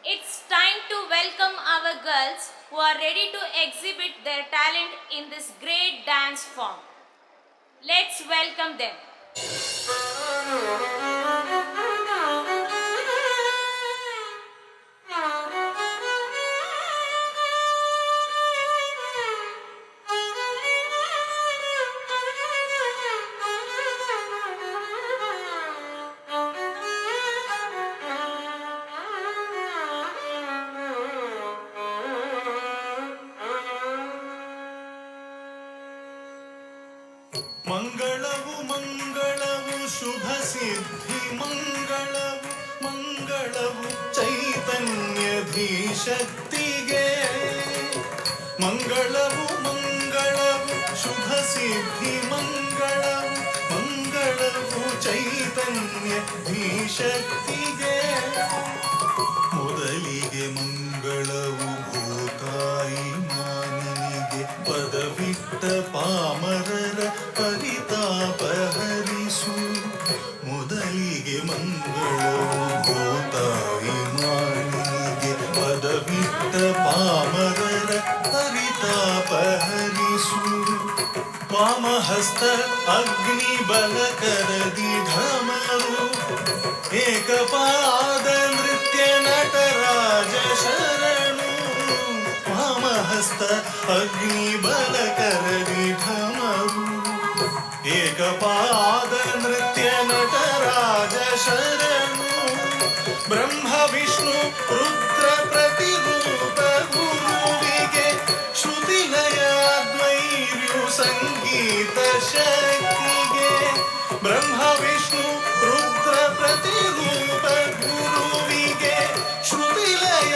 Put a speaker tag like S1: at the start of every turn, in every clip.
S1: It's time to welcome our girls who are ready to exhibit their talent in this great dance form. Let's welcome them.
S2: ಮಂಗಳವು ಮಂಗಳವು ಶುಭ ಸಿದ್ಧಿ ಮಂಗಳವು ಮಂಗಳವು ಚೈತನ್ಯಧೀಶಕ್ತಿಗೆ ಮಂಗಳವು ಮಂಗಳವು ಶುಭ ಸಿದ್ಧಿ ಮಂಗಳವು ಮಂಗಳವು ಚೈತನ್ಯಧೀಶಕ್ತಿಗೆ ಮೊದಲಿಗೆ ಮಂಗಳವು ಭೂತಾಯಿ ಮಾನಿನಿಗೆ ಪದವಿಟ್ಟ ಪಾಮರರ ಪರಿತಾಪ ಹರಿಸು ಮೊದಲಿಗೆ ಮಂಗಳವು ಭೂತಾಯಿ ಮಾನಿನಿಗೆ ಪದವಿಟ್ಟ ಪಾಮರರ ಪರಿತಾಪ ಹರಿಸು ವಾಮಹಸ್ತ ಅಗ್ನಿ ಬಲ ಕರದಿ ಢಮರು ಏಕಪಾದ ನೃತ್ಯ ನಟರಾಜ ಶರಣು ವಾಮಹಸ್ತ ಅಗ್ನಿ ಬಲ ಕರದಿ ಢಮರು ಏಕಪಾದ ನೃತ್ಯ ನಟರಾಜ ಶರಣು ಬ್ರಹ್ಮ ವಿಷ್ಣು ರುದ್ರ ಪ್ರತಿರೂಪ ಗುರುವಿಗೆ ಶ್ರುತಿಲಯ ದ್ವೈರ್ಯು ಸಂಗೀತ ಶಕ್ತಿಗೆ ಬ್ರಹ್ಮ ವಿಷ್ಣು ರುದ್ರ ಪ್ರತಿರೂಪ ಗುರುವಿಗೆ ಶ್ರುತಿಲಯ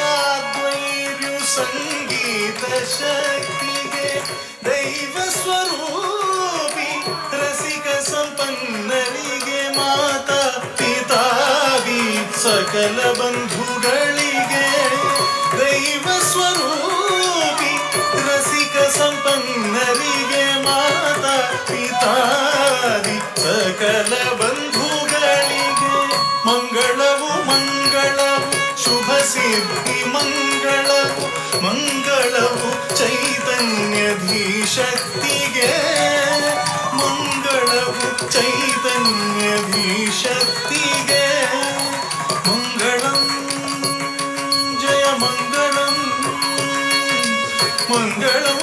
S2: ದ್ವೈರ್ಯು ಸಂಗೀತ ಶಕ್ತಿಗೆ ದೈವ ಸ್ವರೂಪಿ ರಸಿಕ ಸಂಪನ್ನರಿಗೆ ಮಾತಾ ಪಿತಾದಿ ಸಕಲ ಬಂಧುಗಳಿಗೆ ದೈವ ಸ್ವರೂಪಿ ರಸಿಕ ಸಂಪನ್ನರಿಗೆ ಮಾತಾ ಪಿತಾದಿ ಸಕಲ ಬಂಧುಗಳಿಗೆ ಮಂಗಳವು ಮಂಗಳವು ಶುಭ ಸಿದ್ಧಿ ಮಂಗಳವು ಮಂಗಳವು ಚೈತನ್ಯಧೀಶಕ್ತಿಗೆ ಮಂಗಳವು ಚೈತನ್ಯಧೀಶಕ್ತಿಗೆ ಮಂಗಳಂ ಜಯ ಮಂಗಳಂ ಮಂಗಳಂ